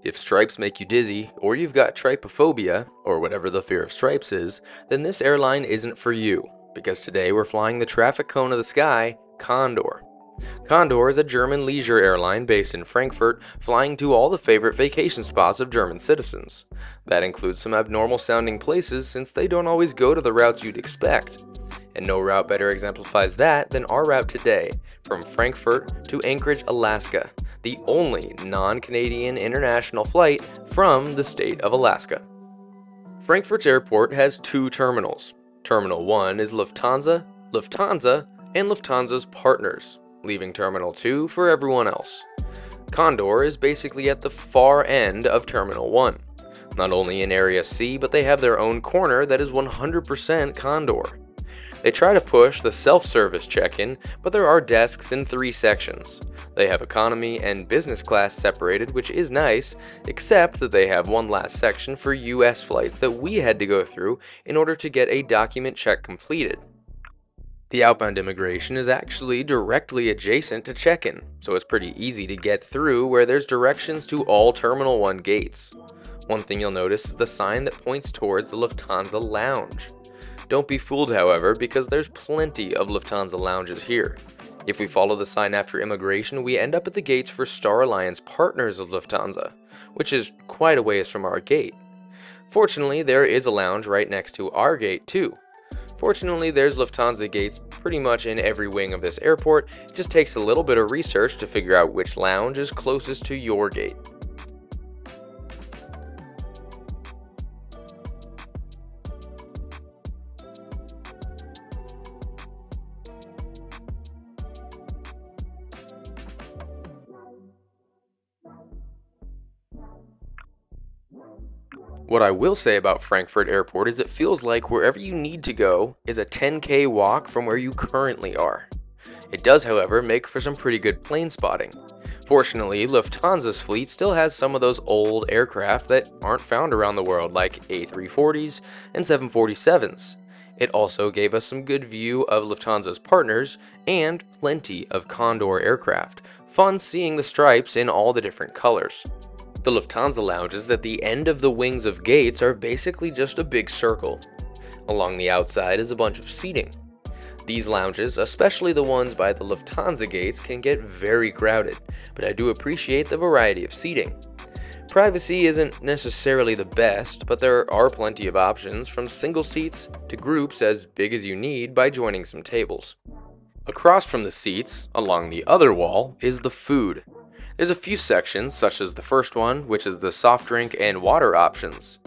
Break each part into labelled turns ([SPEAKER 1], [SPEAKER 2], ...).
[SPEAKER 1] If stripes make you dizzy, or you've got trypophobia, or whatever the fear of stripes is, then this airline isn't for you, because today we're flying the traffic cone of the sky, Condor. Condor is a German leisure airline based in Frankfurt, flying to all the favorite vacation spots of German citizens. That includes some abnormal sounding places since they don't always go to the routes you'd expect. And no route better exemplifies that than our route today, from Frankfurt to Anchorage, Alaska, the only non-Canadian international flight from the state of Alaska. Frankfurt's airport has two terminals. Terminal 1 is Lufthansa, and Lufthansa's partners, leaving Terminal 2 for everyone else. Condor is basically at the far end of Terminal 1. Not only in Area C, but they have their own corner that is 100% Condor. They try to push the self-service check-in, but there are desks in 3 sections. They have economy and business class separated, which is nice, except that they have one last section for US flights that we had to go through in order to get a document check completed. The outbound immigration is actually directly adjacent to check-in, so it's pretty easy to get through where there's directions to all Terminal 1 gates. One thing you'll notice is the sign that points towards the Lufthansa Lounge. Don't be fooled, however, because there's plenty of Lufthansa lounges here. If we follow the sign after immigration, we end up at the gates for Star Alliance partners of Lufthansa, which is quite a ways from our gate. Fortunately, there is a lounge right next to our gate too. Fortunately, there's Lufthansa gates pretty much in every wing of this airport. It just takes a little bit of research to figure out which lounge is closest to your gate. What I will say about Frankfurt Airport is it feels like wherever you need to go is a 10K walk from where you currently are. It does, however, make for some pretty good plane spotting. Fortunately, Lufthansa's fleet still has some of those old aircraft that aren't found around the world, like A340s and 747s. It also gave us some good view of Lufthansa's partners and plenty of Condor aircraft. Fun seeing the stripes in all the different colors. The Lufthansa lounges at the end of the wings of gates are basically just a big circle. Along the outside is a bunch of seating. These lounges, especially the ones by the Lufthansa gates, can get very crowded, but I do appreciate the variety of seating. Privacy isn't necessarily the best, but there are plenty of options from single seats to groups as big as you need by joining some tables. Across from the seats, along the other wall, is the food. There's a few sections, such as the first one, which is the soft drink and water options.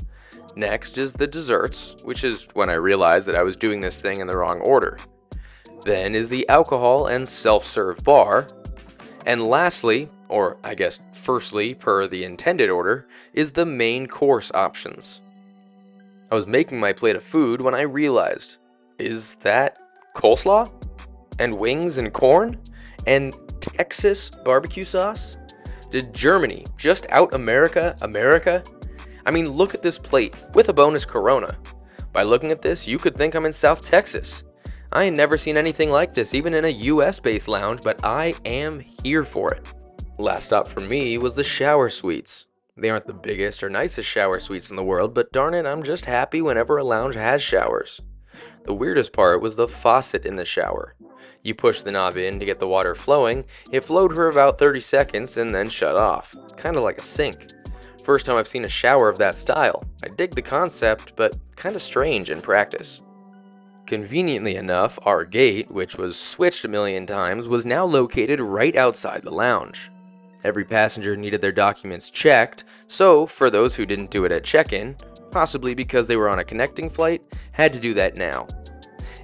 [SPEAKER 1] Next is the desserts, which is when I realized that I was doing this thing in the wrong order. Then is the alcohol and self-serve bar. And lastly, or I guess firstly per the intended order, is the main course options. I was making my plate of food when I realized, is that coleslaw? And wings and corn? And Texas barbecue sauce? Did Germany just out America? I mean, look at this plate with a bonus Corona. By looking at this, you could think I'm in South Texas. I ain't never seen anything like this, even in a US-based lounge, but I am here for it. Last stop for me was the shower suites. They aren't the biggest or nicest shower suites in the world, but darn it, I'm just happy whenever a lounge has showers. The weirdest part was the faucet in the shower. You push the knob in to get the water flowing, it flowed for about 30 seconds and then shut off, kinda like a sink. First time I've seen a shower of that style. I dig the concept, but kinda strange in practice. Conveniently enough, our gate, which was switched a million times, was now located right outside the lounge. Every passenger needed their documents checked, so for those who didn't do it at check-in, possibly because they were on a connecting flight, had to do that now.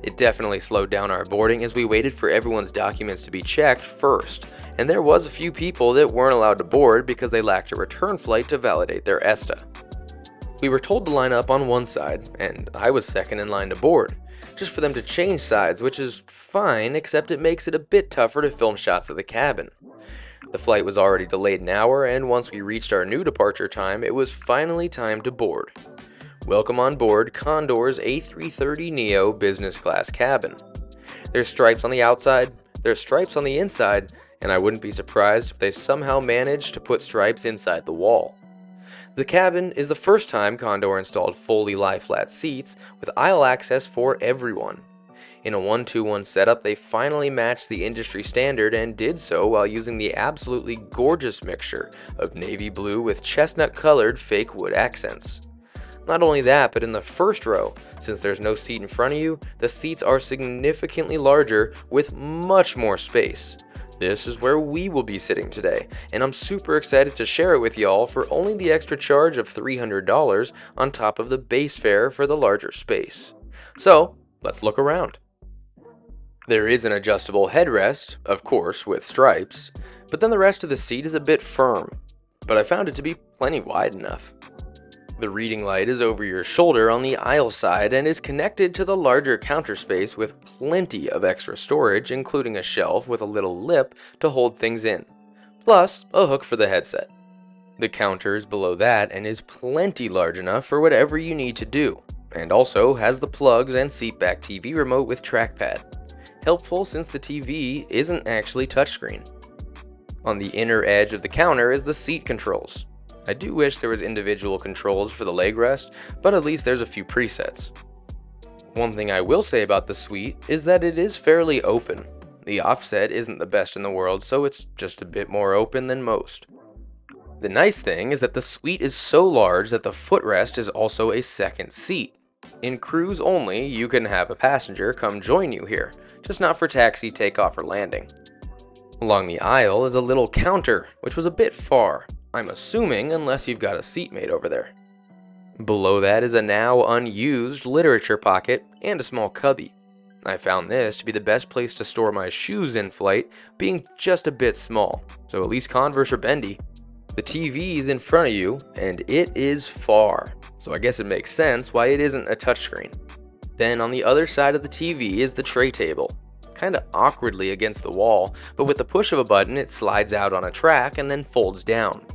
[SPEAKER 1] It definitely slowed down our boarding as we waited for everyone's documents to be checked first, and there was a few people that weren't allowed to board because they lacked a return flight to validate their ESTA. We were told to line up on one side, and I was second in line to board, just for them to change sides, which is fine, except it makes it a bit tougher to film shots of the cabin. The flight was already delayed an hour, and once we reached our new departure time, it was finally time to board. Welcome on board Condor's A330neo business class cabin. There's stripes on the outside, there's stripes on the inside, and I wouldn't be surprised if they somehow managed to put stripes inside the wall. The cabin is the first time Condor installed fully lie-flat seats with aisle access for everyone. In a 1-2-1 setup, they finally matched the industry standard and did so while using the absolutely gorgeous mixture of navy blue with chestnut-colored fake wood accents. Not only that, but in the first row, since there's no seat in front of you, the seats are significantly larger with much more space. This is where we will be sitting today, and I'm super excited to share it with y'all for only the extra charge of $300 on top of the base fare for the larger space. So, let's look around. There is an adjustable headrest, of course, with stripes, but then the rest of the seat is a bit firm, but I found it to be plenty wide enough. The reading light is over your shoulder on the aisle side and is connected to the larger counter space with plenty of extra storage, including a shelf with a little lip to hold things in, plus a hook for the headset. The counter is below that and is plenty large enough for whatever you need to do, and also has the plugs and seatback TV remote with trackpad. Helpful since the TV isn't actually touchscreen. On the inner edge of the counter is the seat controls. I do wish there was individual controls for the leg rest, but at least there's a few presets. One thing I will say about the suite is that it is fairly open. The offset isn't the best in the world, so it's just a bit more open than most. The nice thing is that the suite is so large that the footrest is also a second seat. In cruise only, you can have a passenger come join you here, just not for taxi, takeoff, or landing. Along the aisle is a little counter, which was a bit far, I'm assuming, unless you've got a seatmate over there. Below that is a now unused literature pocket and a small cubby. I found this to be the best place to store my shoes in flight, being just a bit small, so at least Converse or bendy. The TV is in front of you, and it is far, so I guess it makes sense why it isn't a touchscreen. Then on the other side of the TV is the tray table, kinda awkwardly against the wall, but with the push of a button it slides out on a track and then folds down.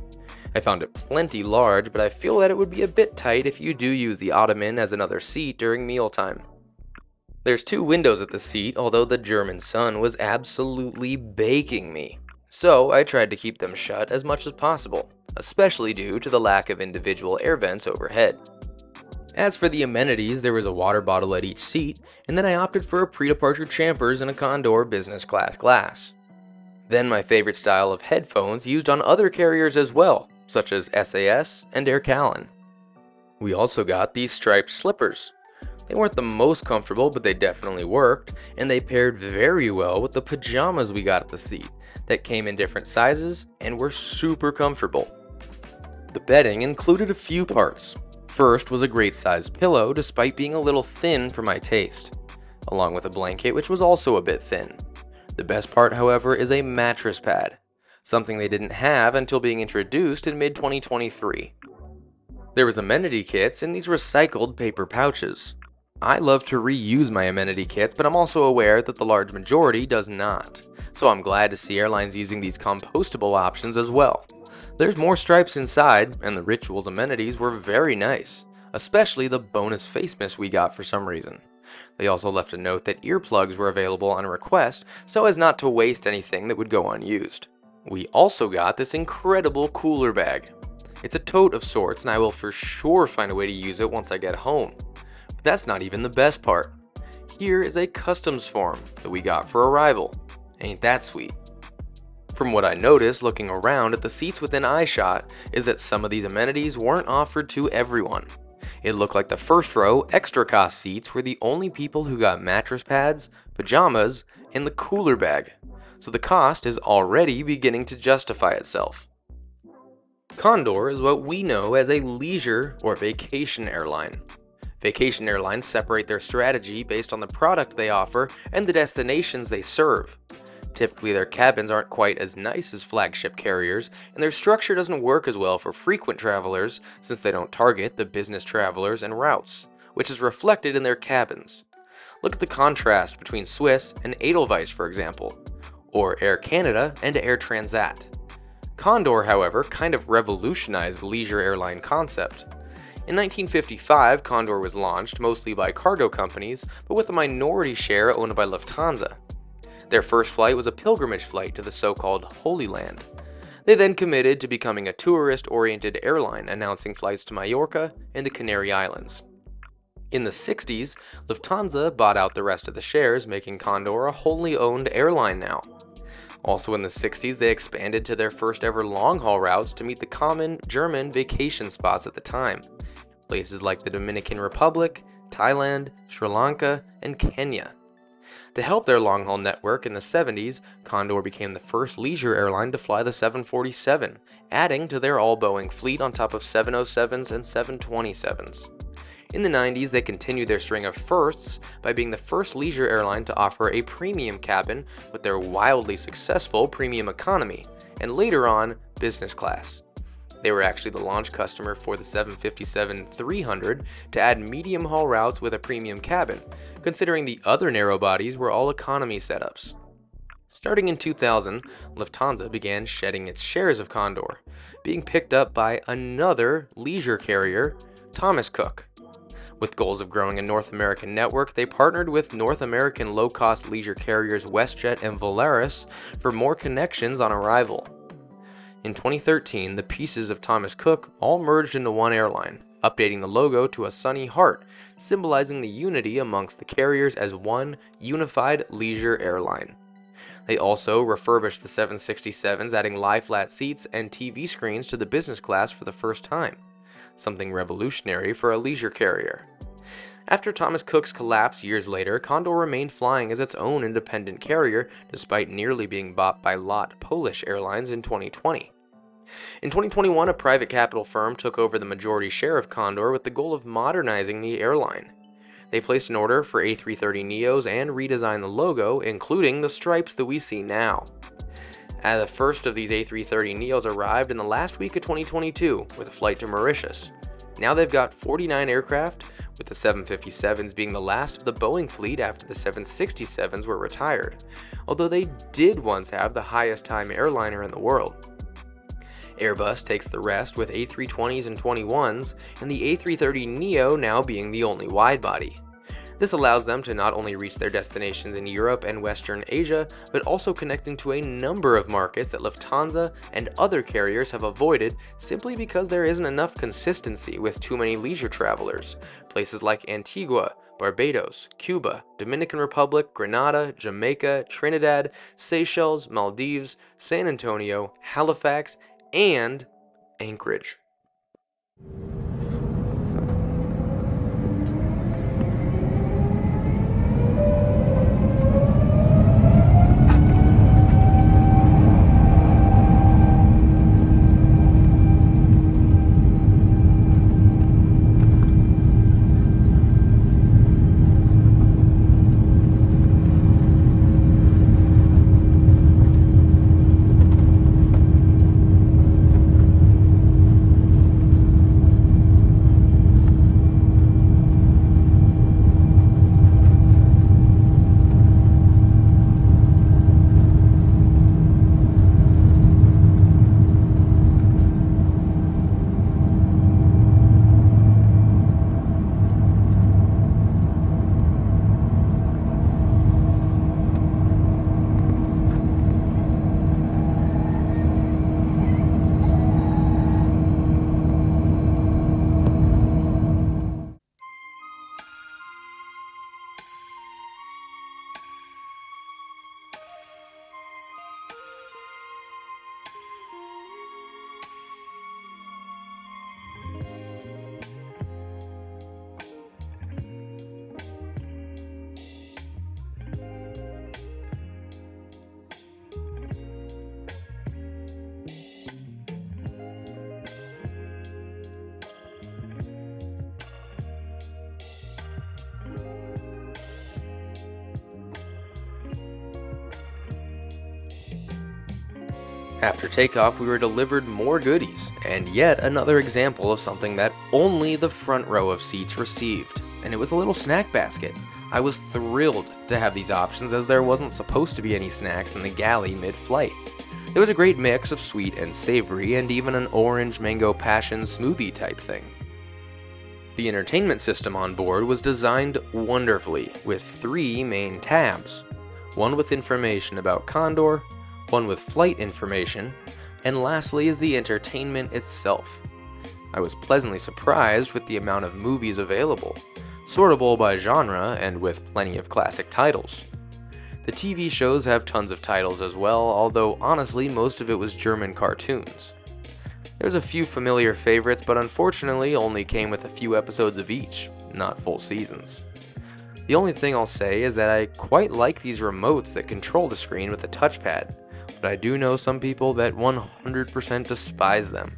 [SPEAKER 1] I found it plenty large, but I feel that it would be a bit tight if you do use the ottoman as another seat during mealtime. There's 2 windows at the seat, although the German sun was absolutely baking me. So I tried to keep them shut as much as possible, especially due to the lack of individual air vents overhead. As for the amenities, there was a water bottle at each seat, and then I opted for a pre-departure Champers in a Condor business class glass. Then my favorite style of headphones used on other carriers as well, such as SAS and Air Callan. We also got these striped slippers. They weren't the most comfortable, but they definitely worked, and they paired very well with the pajamas we got at the seat that came in different sizes and were super comfortable. The bedding included a few parts. First was a great sized pillow despite being a little thin for my taste, along with a blanket which was also a bit thin. The best part, however, is a mattress pad, something they didn't have until being introduced in mid-2023. There was amenity kits in these recycled paper pouches. I love to reuse my amenity kits, but I'm also aware that the large majority does not, so I'm glad to see airlines using these compostable options as well. There's more stripes inside, and the Rituals amenities were very nice, especially the bonus face mist we got for some reason. They also left a note that earplugs were available on request so as not to waste anything that would go unused. We also got this incredible cooler bag. It's a tote of sorts, and I will for sure find a way to use it once I get home. But that's not even the best part. Here is a customs form that we got for arrival. Ain't that sweet? From what I noticed looking around at the seats within eyeshot is that some of these amenities weren't offered to everyone. It looked like the first row extra cost seats were the only people who got mattress pads, pajamas, and the cooler bag, so the cost is already beginning to justify itself. Condor is what we know as a leisure or vacation airline. Vacation airlines separate their strategy based on the product they offer and the destinations they serve. Typically, their cabins aren't quite as nice as flagship carriers, and their structure doesn't work as well for frequent travelers since they don't target the business travelers and routes, which is reflected in their cabins. Look at the contrast between Swiss and Edelweiss, for example, or Air Canada and Air Transat. Condor, however, kind of revolutionized the leisure airline concept. In 1955, Condor was launched mostly by cargo companies, but with a minority share owned by Lufthansa. Their first flight was a pilgrimage flight to the so-called Holy Land. They then committed to becoming a tourist-oriented airline, announcing flights to Mallorca and the Canary Islands. In the 60s, Lufthansa bought out the rest of the shares, making Condor a wholly owned airline now. Also in the 60s, they expanded to their first ever long-haul routes to meet the common German vacation spots at the time. Places like the Dominican Republic, Thailand, Sri Lanka, and Kenya. To help their long-haul network in the 70s, Condor became the first leisure airline to fly the 747, adding to their all-Boeing fleet on top of 707s and 727s. In the 90s, they continued their string of firsts by being the first leisure airline to offer a premium cabin with their wildly successful premium economy, and later on, business class. They were actually the launch customer for the 757-300 to add medium-haul routes with a premium cabin, considering the other narrow bodies were all economy setups. Starting in 2000, Lufthansa began shedding its shares of Condor, being picked up by another leisure carrier, Thomas Cook. With goals of growing a North American network, they partnered with North American low-cost leisure carriers WestJet and Volaris for more connections on arrival. In 2013, the pieces of Thomas Cook all merged into one airline, updating the logo to a sunny heart, symbolizing the unity amongst the carriers as one unified leisure airline. They also refurbished the 767s, adding lie-flat seats and TV screens to the business class for the first time, something revolutionary for a leisure carrier. After Thomas Cook's collapse years later, Condor remained flying as its own independent carrier, despite nearly being bought by LOT Polish Airlines in 2020. In 2021, a private capital firm took over the majority share of Condor with the goal of modernizing the airline. They placed an order for A330neos and redesigned the logo, including the stripes that we see now. The first of these A330neos arrived in the last week of 2022 with a flight to Mauritius. Now they've got 49 aircraft, with the 757s being the last of the Boeing fleet after the 767s were retired, although they did once have the highest time airliner in the world. Airbus takes the rest with A320s and 21s, and the A330neo now being the only wide-body. This allows them to not only reach their destinations in Europe and Western Asia, but also connecting to a number of markets that Lufthansa and other carriers have avoided simply because there isn't enough consistency with too many leisure travelers. Places like Antigua, Barbados, Cuba, Dominican Republic, Grenada, Jamaica, Trinidad, Seychelles, Maldives, San Antonio, Halifax, and Anchorage. After takeoff, we were delivered more goodies, and yet another example of something that only the front row of seats received, and it was a little snack basket. I was thrilled to have these options as there wasn't supposed to be any snacks in the galley mid-flight. There was a great mix of sweet and savory, and even an orange mango passion smoothie type thing. The entertainment system on board was designed wonderfully, with 3 main tabs. One with information about Condor, one with flight information, And lastly is the entertainment itself. I was pleasantly surprised with the amount of movies available, sortable by genre and with plenty of classic titles. The TV shows have tons of titles as well, although honestly most of it was German cartoons. There's a few familiar favorites, but unfortunately only came with a few episodes of each, not full seasons. The only thing I'll say is that I quite like these remotes that control the screen with a touchpad, but I do know some people that 100% despise them.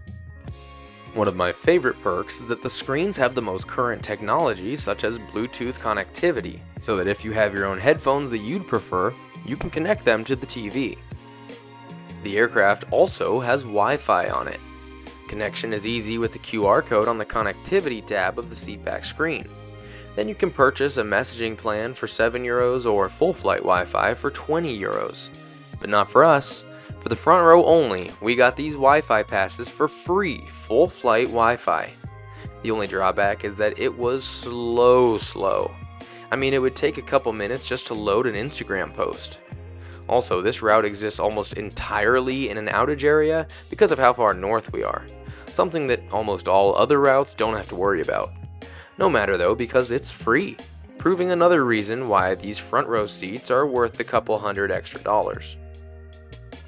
[SPEAKER 1] One of my favorite perks is that the screens have the most current technology, such as Bluetooth connectivity, so that if you have your own headphones that you'd prefer, you can connect them to the TV. The aircraft also has Wi-Fi on it. Connection is easy with the QR code on the connectivity tab of the seatback screen. Then you can purchase a messaging plan for €7 or full flight Wi-Fi for €20. But not for us. For the front row only, we got these Wi-Fi passes for free, full flight Wi-Fi. The only drawback is that it was slow. I mean, it would take a couple minutes just to load an Instagram post. Also, this route exists almost entirely in an outage area because of how far north we are, something that almost all other routes don't have to worry about. No matter though, because it's free, proving another reason why these front row seats are worth a couple $100 extra.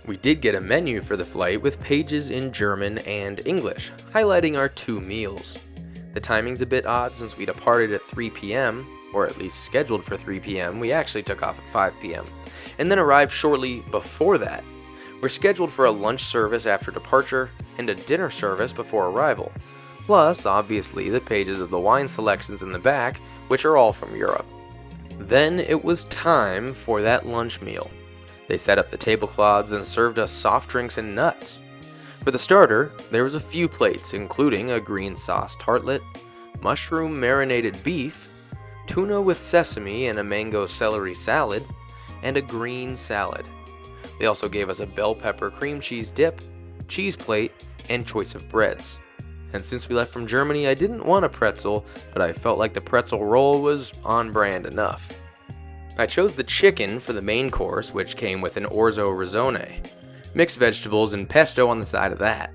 [SPEAKER 1] We did get a menu for the flight with pages in German and English, highlighting our 2 meals. The timing's a bit odd since we departed at 3 p.m., or at least scheduled for 3 p.m. We actually took off at 5 p.m., and then arrived shortly before that. We're scheduled for a lunch service after departure and a dinner service before arrival, plus obviously the pages of the wine selections in the back, which are all from Europe. Then it was time for that lunch meal. They set up the tablecloths and served us soft drinks and nuts. For the starter, there was a few plates, including a green sauce tartlet, mushroom marinated beef, tuna with sesame and a mango celery salad, and a green salad. They also gave us a bell pepper cream cheese dip, cheese plate, and choice of breads. And since we left from Germany, I didn't want a pretzel, but I felt like the pretzel roll was on brand enough. I chose the chicken for the main course, which came with an orzo risone, mixed vegetables and pesto on the side of that.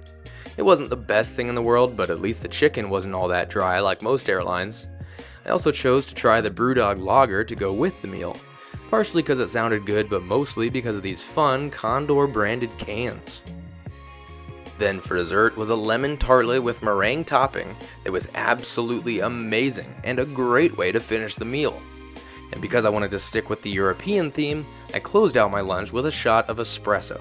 [SPEAKER 1] It wasn't the best thing in the world, but at least the chicken wasn't all that dry like most airlines. I also chose to try the Brewdog Lager to go with the meal, partially because it sounded good, but mostly because of these fun Condor branded cans. Then for dessert was a lemon tartlet with meringue topping that was absolutely amazing and a great way to finish the meal. And because I wanted to stick with the European theme, I closed out my lunch with a shot of espresso.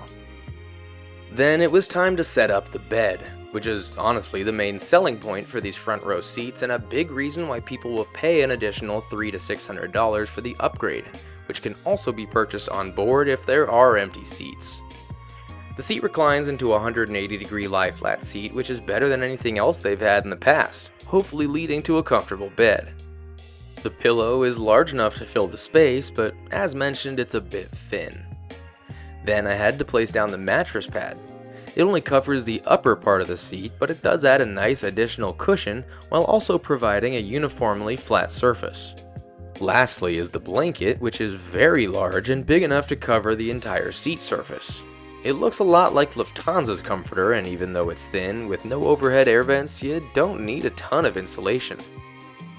[SPEAKER 1] Then it was time to set up the bed, which is honestly the main selling point for these front row seats and a big reason why people will pay an additional $300 to $600 for the upgrade, which can also be purchased on board if there are empty seats. The seat reclines into a 180-degree lie-flat seat, which is better than anything else they've had in the past, hopefully leading to a comfortable bed. The pillow is large enough to fill the space, but as mentioned, it's a bit thin. Then I had to place down the mattress pad. It only covers the upper part of the seat, but it does add a nice additional cushion while also providing a uniformly flat surface. Lastly is the blanket, which is very large and big enough to cover the entire seat surface. It looks a lot like Lufthansa's comforter, and even though it's thin with no overhead air vents, you don't need a ton of insulation.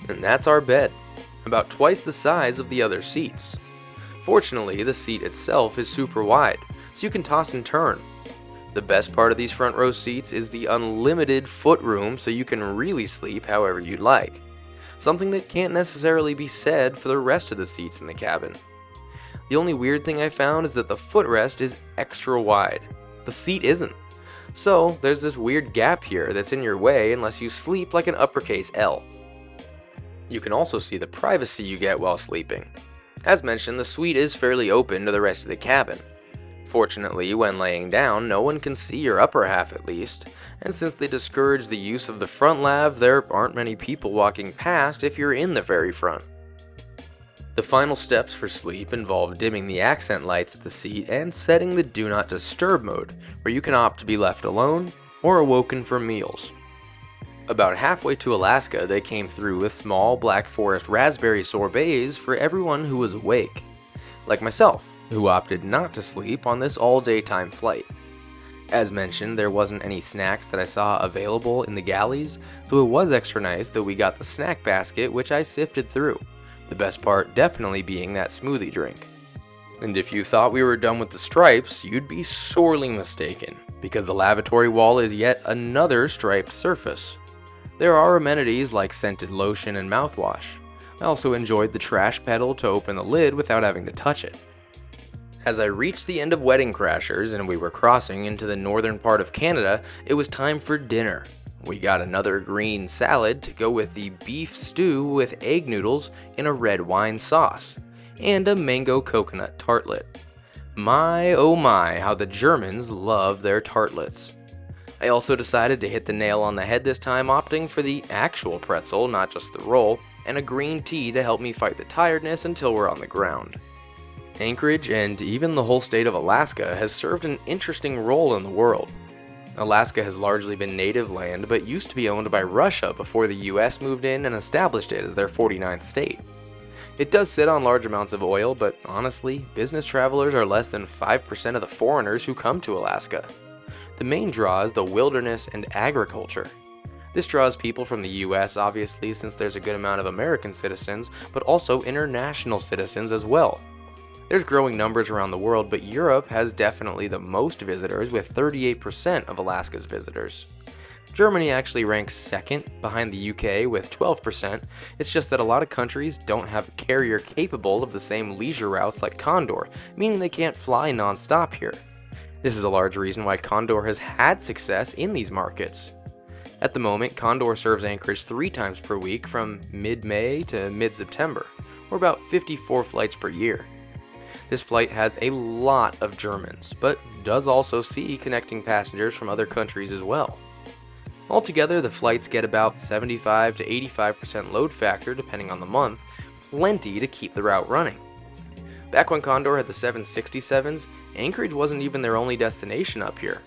[SPEAKER 1] And that's our bed, about twice the size of the other seats. Fortunately, the seat itself is super wide, so you can toss and turn. The best part of these front row seats is the unlimited foot room, so you can really sleep however you'd like. Something that can't necessarily be said for the rest of the seats in the cabin. The only weird thing I found is that the footrest is extra wide. The seat isn't. So there's this weird gap here that's in your way unless you sleep like an uppercase L. You can also see the privacy you get while sleeping. As mentioned, the suite is fairly open to the rest of the cabin. Fortunately, when laying down, no one can see your upper half at least, and since they discourage the use of the front lav, there aren't many people walking past if you're in the very front. The final steps for sleep involve dimming the accent lights at the seat and setting the Do Not Disturb mode, where you can opt to be left alone or awoken for meals. About halfway to Alaska, they came through with small Black Forest raspberry sorbets for everyone who was awake, like myself, who opted not to sleep on this all-daytime flight. As mentioned, there wasn't any snacks that I saw available in the galleys, so it was extra nice that we got the snack basket, which I sifted through. The best part definitely being that smoothie drink. And if you thought we were done with the stripes, you'd be sorely mistaken, because the lavatory wall is yet another striped surface. There are amenities like scented lotion and mouthwash. I also enjoyed the trash pedal to open the lid without having to touch it. As I reached the end of Wedding Crashers and we were crossing into the northern part of Canada, it was time for dinner. We got another green salad to go with the beef stew with egg noodles in a red wine sauce, and a mango coconut tartlet. My oh my, how the Germans love their tartlets. I also decided to hit the nail on the head this time, opting for the actual pretzel, not just the roll, and a green tea to help me fight the tiredness until we're on the ground. Anchorage, and even the whole state of Alaska, has served an interesting role in the world. Alaska has largely been native land, but used to be owned by Russia before the US moved in and established it as their 49th state. It does sit on large amounts of oil, but honestly, business travelers are less than 5% of the foreigners who come to Alaska. The main draw is the wilderness and agriculture. This draws people from the US, obviously, since there's a good amount of American citizens, but also international citizens as well. There's growing numbers around the world, but Europe has definitely the most visitors, with 38% of Alaska's visitors. Germany actually ranks second, behind the UK with 12%. It's just that a lot of countries don't have a carrier capable of the same leisure routes like Condor, meaning they can't fly non-stop here. This is a large reason why Condor has had success in these markets. At the moment, Condor serves Anchorage 3 times per week from mid-May to mid-September, or about 54 flights per year. This flight has a lot of Germans, but does also see connecting passengers from other countries as well. Altogether, the flights get about 75 to 85% load factor depending on the month, plenty to keep the route running. Back when Condor had the 767s, Anchorage wasn't even their only destination up here.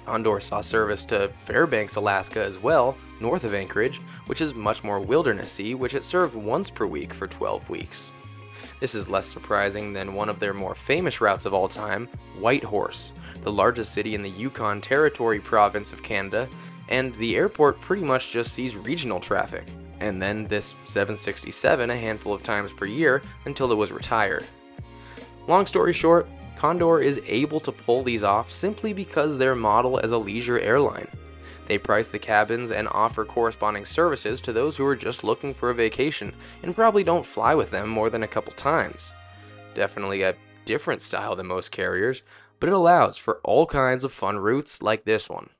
[SPEAKER 1] Condor saw service to Fairbanks, Alaska as well, north of Anchorage, which is much more wildernessy, which it served once per week for 12 weeks. This is less surprising than one of their more famous routes of all time, Whitehorse, the largest city in the Yukon Territory province of Canada, and the airport pretty much just sees regional traffic, and then this 767 a handful of times per year until it was retired. Long story short, Condor is able to pull these off simply because they're modeled as a leisure airline. They price the cabins and offer corresponding services to those who are just looking for a vacation and probably don't fly with them more than a couple times. Definitely a different style than most carriers, but it allows for all kinds of fun routes like this one.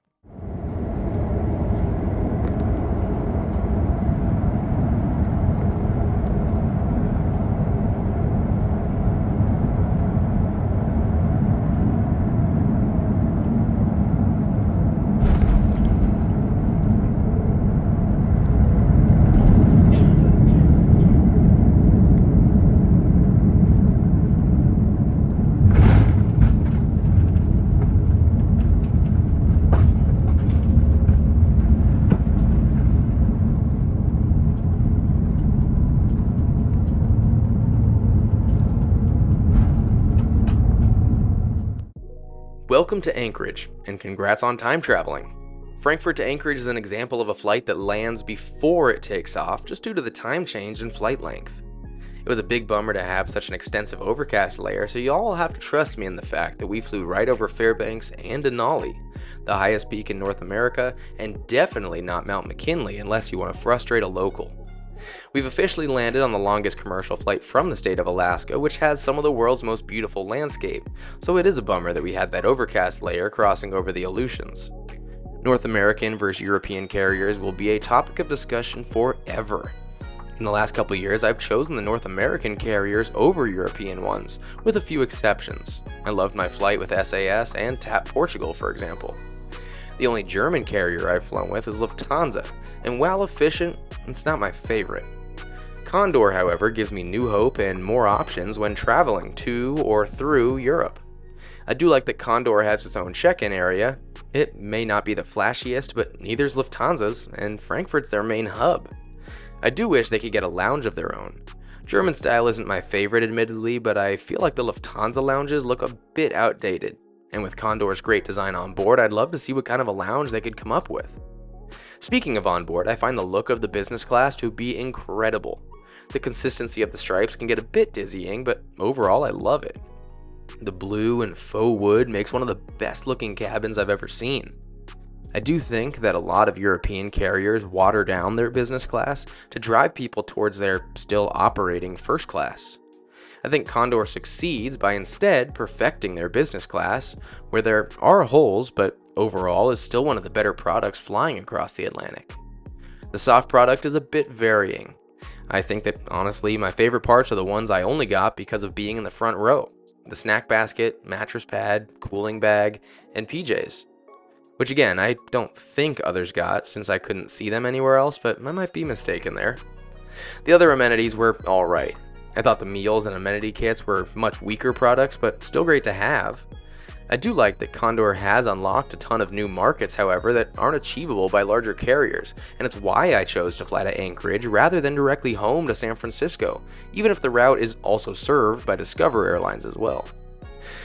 [SPEAKER 1] Welcome to Anchorage, and congrats on time traveling. Frankfurt to Anchorage is an example of a flight that lands before it takes off, just due to the time change in flight length. It was a big bummer to have such an extensive overcast layer, so you all have to trust me in the fact that we flew right over Fairbanks and Denali, the highest peak in North America, and definitely not Mount McKinley unless you want to frustrate a local. We've officially landed on the longest commercial flight from the state of Alaska, which has some of the world's most beautiful landscape, so it is a bummer that we had that overcast layer crossing over the Aleutians. North American versus European carriers will be a topic of discussion forever. In the last couple years, I've chosen the North American carriers over European ones, with a few exceptions. I loved my flight with SAS and TAP Portugal, for example. The only German carrier I've flown with is Lufthansa, and while efficient, it's not my favorite. Condor, however, gives me new hope and more options when traveling to or through Europe. I do like that Condor has its own check-in area. It may not be the flashiest, but neither's Lufthansa's, and Frankfurt's their main hub. I do wish they could get a lounge of their own. German style isn't my favorite, admittedly, but I feel like the Lufthansa lounges look a bit outdated. And with Condor's great design on board, I'd love to see what kind of a lounge they could come up with. Speaking of on board, I find the look of the business class to be incredible. The consistency of the stripes can get a bit dizzying, but overall I love it. The blue and faux wood makes one of the best looking cabins I've ever seen. I do think that a lot of European carriers water down their business class to drive people towards their still operating first class. I think Condor succeeds by instead perfecting their business class, where there are holes, but overall is still one of the better products flying across the Atlantic. The soft product is a bit varying. I think that honestly my favorite parts are the ones I only got because of being in the front row. The snack basket, mattress pad, cooling bag, and PJs. Which again, I don't think others got since I couldn't see them anywhere else, but I might be mistaken there. The other amenities were alright. I thought the meals and amenity kits were much weaker products, but still great to have. I do like that Condor has unlocked a ton of new markets, however, that aren't achievable by larger carriers, and it's why I chose to fly to Anchorage rather than directly home to San Francisco, even if the route is also served by Discover Airlines as well.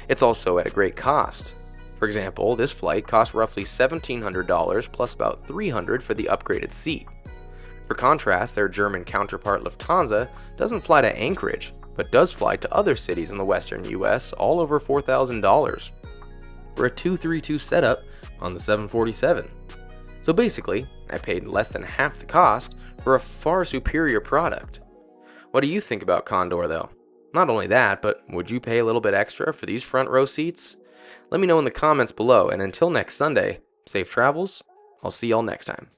[SPEAKER 1] It's also at a great cost. For example, this flight cost roughly $1,700 plus about $300 for the upgraded seat. For contrast, their German counterpart Lufthansa doesn't fly to Anchorage, but does fly to other cities in the western US all over $4,000 for a 232 setup on the 747. So basically, I paid less than half the cost for a far superior product. What do you think about Condor though? Not only that, but would you pay a little bit extra for these front row seats? Let me know in the comments below, and until next Sunday, safe travels. I'll see y'all next time.